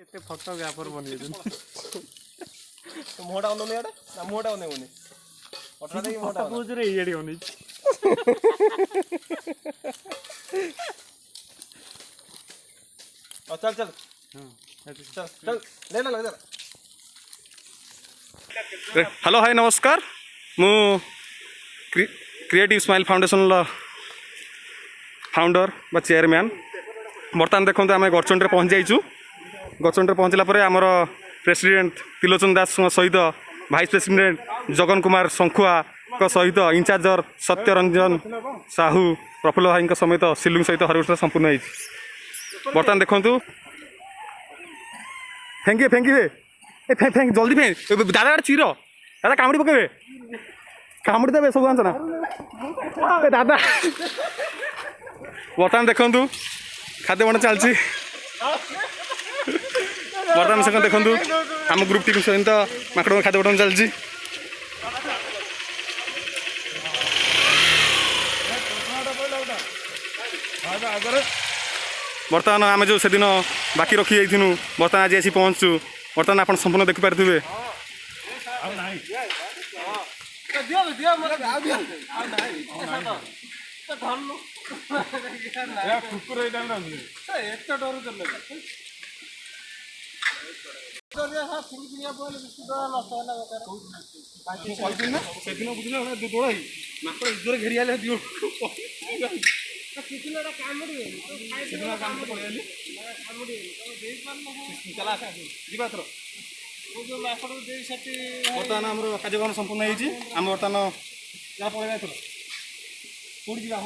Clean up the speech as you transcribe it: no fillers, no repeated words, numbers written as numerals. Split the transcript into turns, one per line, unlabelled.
କେତେ ଫଟୋଗ୍ରାଫର ବନେଇଛନ୍ତି।
ମୁହଁଟା ଅନେଉନି ଇଆଡ଼େ ନା ମୁହଁଟା ଅନେଇବୁନି ଅଠା ଦେଇକି ମୁହଁଟା
ପୋଜରେ ଇଆଡେ ଅନେଇଛି।
चल चल चल चल ले ना लग हेलो हाय नमस्कार मु क्रिएटिव स्माइल फाउंडेशन फाउंडर बा चेयरमैन बर्तमान देखो आम गड़चंडी पहुँच जाइचु। गड़चंडी पहुँचला आमर प्रेसिडेंट त्रिलोचन दास सहित भाइस प्रेसिडेंट जगन कुमार शंखुआ सहित इंचार्जर सत्यरंजन साहू प्रफुल्ल भाई समेत सिलुंग सहित हरिउष्ण संपूर्ण होती। बर्तमान देखु फेंगे फेंगे फेंक फेंक जल्दी फेंक दादा चिर दादा कामुड़ी पकेबे कामुड़ी देवे सब जान ना दादा। बर्तमान देखु खाद्य बंटन चलती बर्तमान से देखु आम ग्रुप टीम सहित माकड़ खाद्य बंटन चलती। बर्तमान आम जो से दिन बाकी रखी जाइनु बर्तमान आज आसी पहुँचु। बर्तमान आप संपूर्ण देखिपारे घेरी बर्तमान आम कार्यक्रम संपूर्ण होती। आम बर्तमान जहाँ पड़ेगा एथर कौटी जा